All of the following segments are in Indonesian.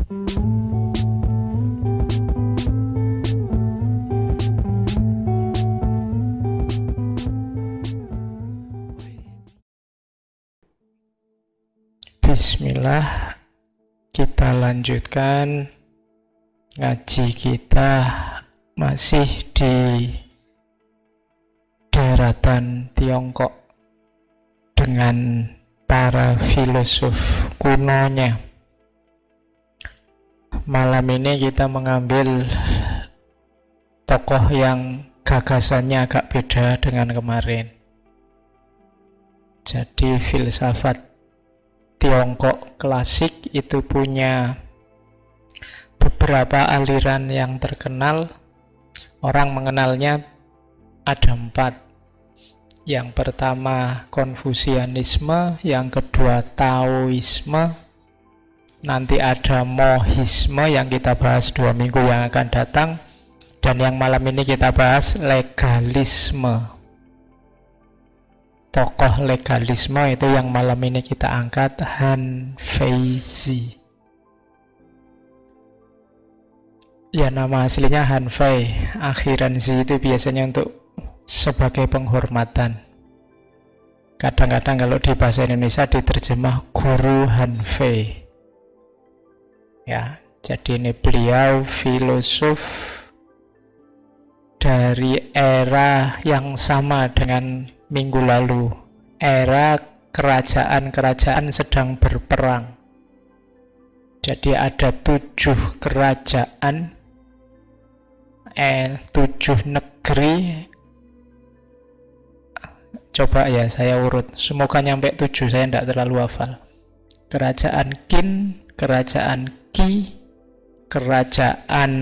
Bismillah, kita lanjutkan ngaji kita masih di daratan Tiongkok dengan para filosof kunonya. Malam ini kita mengambil tokoh yang gagasannya agak beda dengan kemarin. Jadi filsafat Tiongkok klasik itu punya beberapa aliran yang terkenal. Orang mengenalnya ada 4. Yang pertama Konfusianisme, yang kedua Taoisme, nanti ada Mohisme yang kita bahas 2 minggu yang akan datang, dan yang malam ini kita bahas legalisme. Tokoh legalisme itu yang malam ini kita angkat, Han Feizi. Ya, nama aslinya Han Fei, akhiran Zi itu biasanya untuk sebagai penghormatan. Kadang-kadang kalau di bahasa Indonesia diterjemah Guru Han Fei. Ya, jadi ini beliau filosof dari era yang sama dengan minggu lalu, era kerajaan-kerajaan sedang berperang. Jadi ada 7 kerajaan, 7 negeri. Coba ya saya urut, semoga nyampe 7, saya tidak terlalu hafal. Kerajaan Qin, kerajaan Qi, kerajaan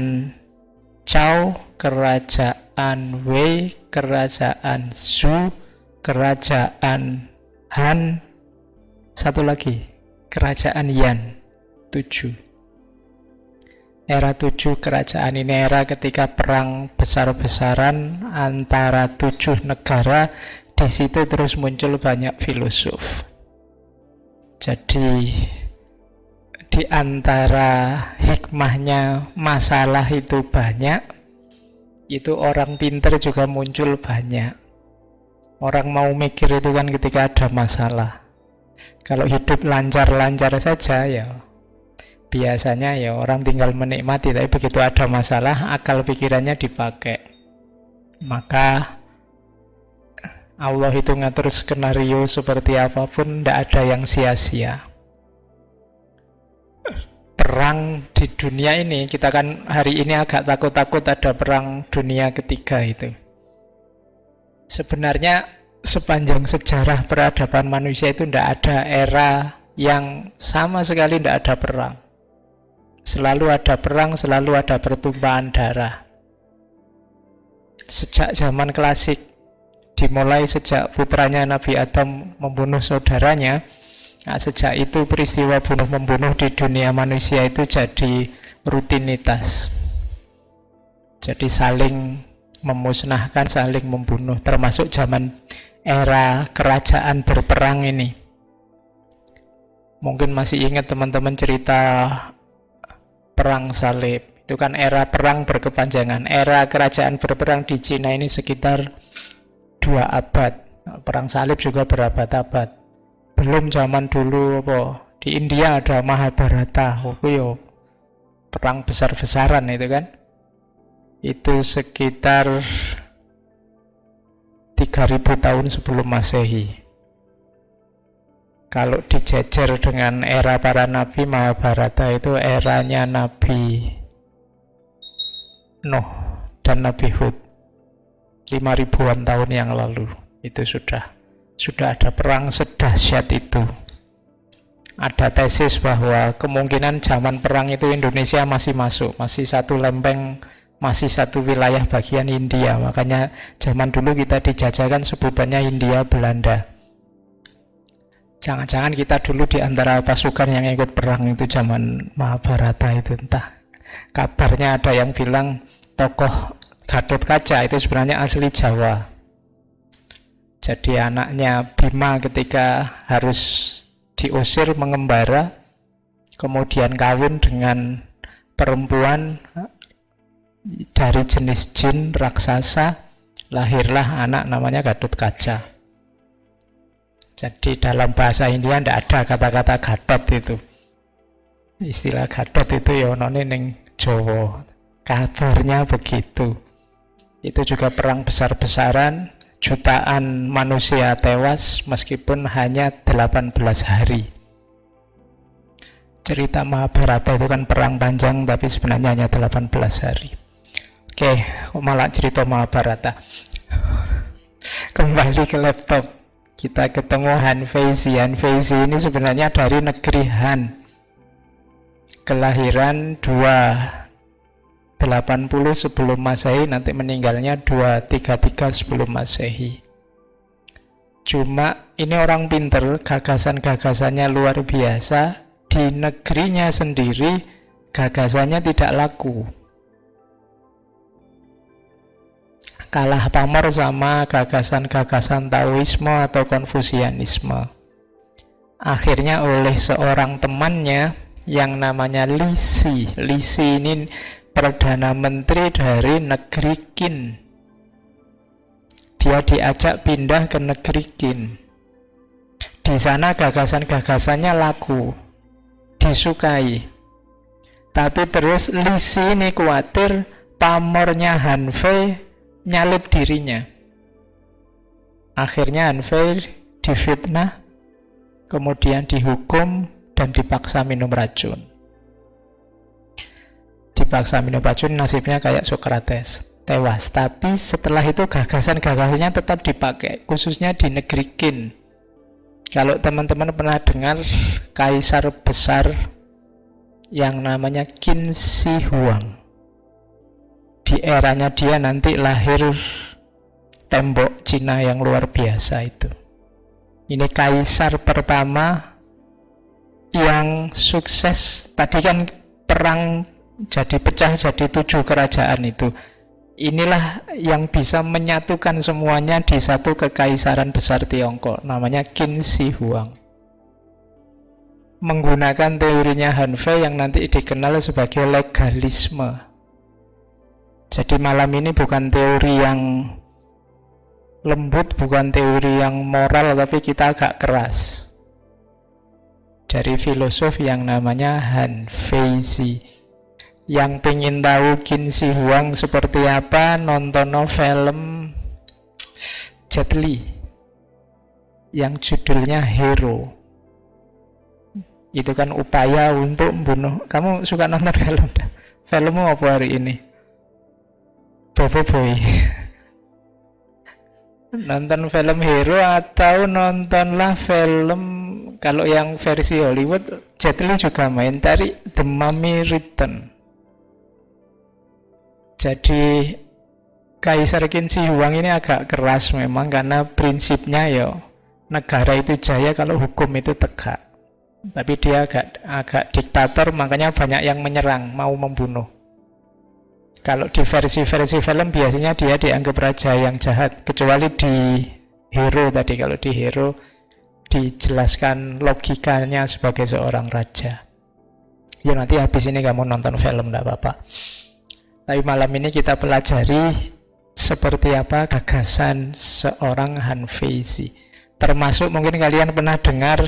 Zhao, kerajaan Wei, kerajaan Zhou, kerajaan Han, satu lagi kerajaan Yan. 7. Era 7 kerajaan ini era ketika perang besar-besaran antara 7 negara. Di situ terus muncul banyak filosof. Jadi di antara hikmahnya masalah itu banyak, itu orang pintar juga muncul banyak. Orang mau mikir itu kan ketika ada masalah. Kalau hidup lancar-lancar saja ya biasanya ya orang tinggal menikmati, tapi begitu ada masalah akal pikirannya dipakai. Maka Allah itu ngatur skenario seperti apapun, tidak ada yang sia-sia. Perang di dunia ini, kita kan hari ini agak takut-takut ada perang dunia ketiga itu. Sebenarnya sepanjang sejarah peradaban manusia itu tidak ada era yang sama sekali tidak ada perang. Selalu ada perang, selalu ada pertumpahan darah. Sejak zaman klasik, dimulai sejak putranya Nabi Adam membunuh saudaranya. Nah, sejak itu peristiwa bunuh-membunuh di dunia manusia itu jadi rutinitas. Jadi saling memusnahkan, saling membunuh, termasuk zaman era kerajaan berperang ini. Mungkin masih ingat teman-teman cerita perang salib. Itu kan era perang berkepanjangan. Era kerajaan berperang di Cina ini sekitar 2 abad. Perang salib juga berabad-abad. Belum zaman dulu di India ada Mahabharata. Perang besar-besaran itu kan. Itu sekitar 3000 tahun sebelum Masehi. Kalau dijejer dengan era para nabi, Mahabharata itu eranya Nabi Nuh dan Nabi Hud. 5000-an tahun yang lalu itu sudah ada perang sedahsyat itu. Ada tesis bahwa kemungkinan zaman perang itu Indonesia masih masuk, masih satu lempeng, masih satu wilayah bagian India. Makanya zaman dulu kita dijajahkan sebutannya Hindia Belanda. Jangan-jangan kita dulu di antara pasukan yang ikut perang itu zaman Mahabharata itu. Entah, kabarnya ada yang bilang tokoh Gatot Kaca itu sebenarnya asli Jawa. Jadi anaknya Bima ketika harus diusir mengembara, kemudian kawin dengan perempuan dari jenis jin raksasa, lahirlah anak namanya Gatotkaca. Jadi dalam bahasa India tidak ada kata-kata Gatot itu. Istilah Gatot itu ya onone ning Jawa. Kabarnya begitu. Itu juga perang besar-besaran, jutaan manusia tewas meskipun hanya 18 hari. Cerita Mahabharata itu kan perang panjang tapi sebenarnya hanya 18 hari. Oke, malah cerita Mahabharata. Kembali ke laptop. Kita ketemu Han Feizi. Han Feizi ini sebenarnya dari negeri Han. Kelahiran 280 sebelum Masehi, nanti meninggalnya 233 sebelum Masehi. Cuma ini orang pinter, gagasan-gagasannya luar biasa. Di negerinya sendiri gagasannya tidak laku. Kalah pamor sama gagasan-gagasan Taoisme atau Konfusianisme. Akhirnya oleh seorang temannya yang namanya Li Si. Li Si ini Perdana Menteri dari negeri Qin. Dia diajak pindah ke negeri Qin. Di sana gagasan-gagasannya laku, disukai. Tapi terus Li Si ini khawatir pamornya Han Fei nyalip dirinya. Akhirnya Han Fei difitnah, kemudian dihukum dan dipaksa minum racun. Dipaksa minum racun, nasibnya kayak Socrates, tewas. Tapi setelah itu gagasan-gagasannya tetap dipakai, khususnya di negeri Qin. Kalau teman-teman pernah dengar kaisar besar yang namanya Qin Shi Huang, di eranya dia nanti lahir tembok Cina yang luar biasa itu. Ini kaisar pertama yang sukses. Tadi kan perang jadi pecah jadi 7 kerajaan itu. Inilah yang bisa menyatukan semuanya di satu kekaisaran besar Tiongkok, namanya Qin Shi Huang. Menggunakan teorinya Han Fei yang nanti dikenal sebagai legalisme. Jadi malam ini bukan teori yang lembut, bukan teori yang moral, tapi kita agak keras. Dari filosof yang namanya Han Feizi. Yang pengen tahu Qin Shi Huang seperti apa, nonton film Jet Li yang judulnya Hero. Itu kan upaya untuk membunuh. Kamu suka nonton film? Filmmu apa hari ini? Bobo Boy. Nonton film Hero atau nontonlah film, kalau yang versi Hollywood Jet Li juga main, dari The Mummy Return. Jadi Kaisar Qin Shi Huang ini agak keras memang, karena prinsipnya ya negara itu jaya kalau hukum itu tegak. Tapi dia agak diktator, makanya banyak yang menyerang, mau membunuh. Kalau di versi-versi film biasanya dia dianggap raja yang jahat, kecuali di Hero tadi. Kalau di Hero dijelaskan logikanya sebagai seorang raja. Ya nanti habis ini kamu nonton film, enggak apa-apa. Tapi malam ini kita pelajari seperti apa gagasan seorang Han Feizi. Termasuk mungkin kalian pernah dengar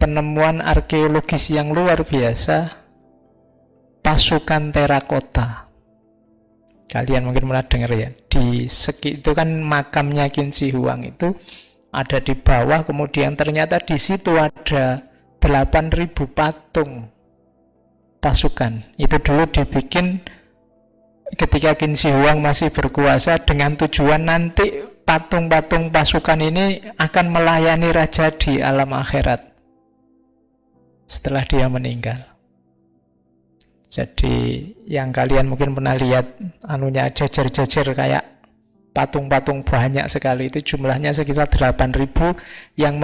penemuan arkeologis yang luar biasa, pasukan terakota. Kalian mungkin pernah dengar ya. Itu kan makamnya Qin Shi Huang itu ada di bawah, kemudian ternyata di situ ada 8.000 patung pasukan. Itu dulu dibikin ketika Qin Shi Huang masih berkuasa dengan tujuan nanti patung-patung pasukan ini akan melayani raja di alam akhirat setelah dia meninggal. Jadi yang kalian mungkin pernah lihat anunya jejer-jejer kayak patung-patung banyak sekali, itu jumlahnya sekitar 8.000 yang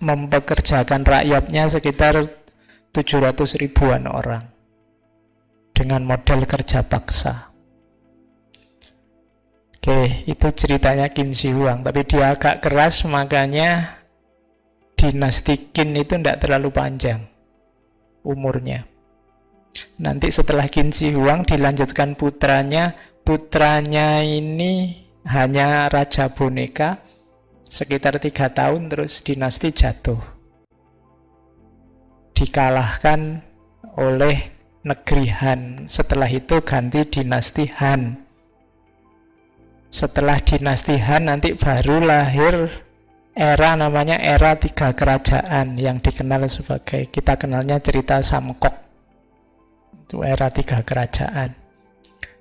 mempekerjakan rakyatnya sekitar 700 ribuan orang dengan model kerja paksa. Oke, itu ceritanya Qin Shi Huang, tapi dia agak keras, makanya dinasti Qin itu tidak terlalu panjang. umurnya. Nanti setelah Qin Shi Huang dilanjutkan putranya. Putranya ini hanya raja boneka sekitar 3 tahun, terus dinasti jatuh. Dikalahkan oleh negeri Han. Setelah itu ganti dinasti Han. Setelah dinasti Han nanti baru lahir era namanya era 3 kerajaan yang dikenal sebagai, kita kenalnya cerita Samkok. Itu era 3 kerajaan.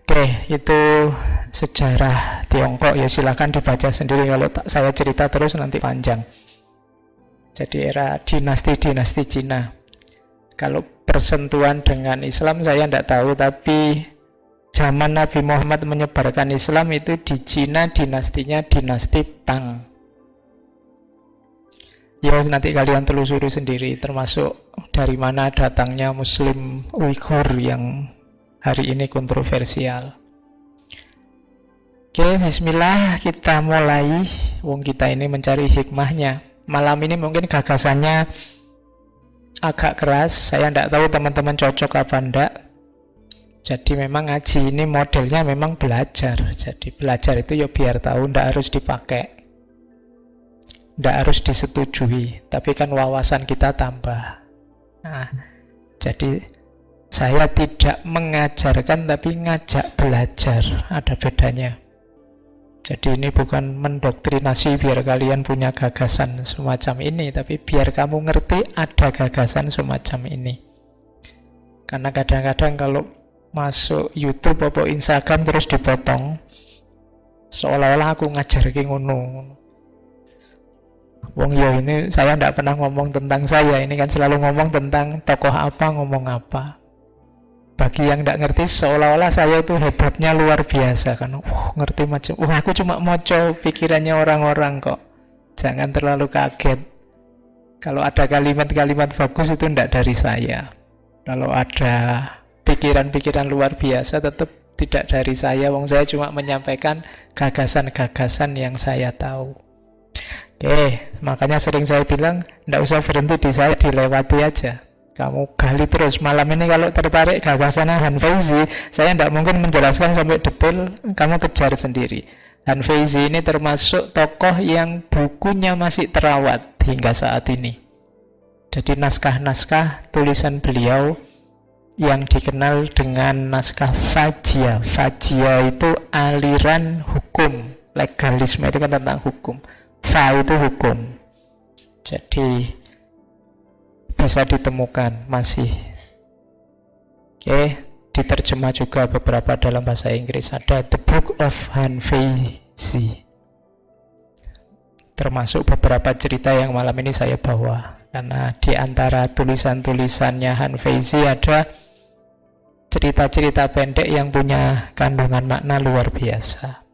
Oke, itu sejarah Tiongkok ya, silakan dibaca sendiri, kalau saya cerita terus nanti panjang. Jadi era dinasti-dinasti Cina. Kalau persentuhan dengan Islam saya tidak tahu, tapi zaman Nabi Muhammad menyebarkan Islam itu di Cina dinastinya dinasti Tang. Ya nanti kalian telusuri sendiri, termasuk dari mana datangnya Muslim Uighur yang hari ini kontroversial. Oke, bismillah, kita mulai. Wong kita ini mencari hikmahnya. Malam ini mungkin gagasannya agak keras, saya tidak tahu teman-teman cocok apa enggak. Jadi memang ngaji ini modelnya memang belajar. Jadi belajar itu ya biar tahu, tidak harus dipakai, tidak harus disetujui, tapi kan wawasan kita tambah. Nah, jadi saya tidak mengajarkan tapi ngajak belajar, ada bedanya. Jadi ini bukan mendoktrinasi biar kalian punya gagasan semacam ini, tapi biar kamu ngerti ada gagasan semacam ini. Karena kadang-kadang kalau masuk YouTube atau Instagram terus dipotong, seolah-olah aku ngajar ki ngono. Wong yo ini saya tidak pernah ngomong tentang saya, ini kan selalu ngomong tentang tokoh apa, ngomong apa. Bagi yang tidak ngerti, seolah-olah saya itu hebatnya luar biasa kan. Ngerti macam, aku cuma moco pikirannya orang-orang kok. Jangan terlalu kaget. Kalau ada kalimat-kalimat bagus itu tidak dari saya. Kalau ada pikiran-pikiran luar biasa tetap tidak dari saya. Wong saya cuma menyampaikan gagasan-gagasan yang saya tahu. Oke, makanya sering saya bilang tidak usah berhenti di saya, dilewati aja. Kamu gali terus. Malam ini kalau tertarik gagasan Han Feizi, saya tidak mungkin menjelaskan sampai detail, kamu kejar sendiri. Han Feizi ini termasuk tokoh yang bukunya masih terawat hingga saat ini. Jadi naskah-naskah tulisan beliau yang dikenal dengan naskah Fajia. Fajia itu aliran hukum, legalisme itu kan tentang hukum. Fa itu hukum. Jadi bisa ditemukan masih. Oke, diterjemah juga beberapa dalam bahasa Inggris. Ada The Book of Han Feizi, termasuk beberapa cerita yang malam ini saya bawa. Karena di antara tulisan-tulisannya Han Feizi ada cerita-cerita pendek yang punya kandungan makna luar biasa.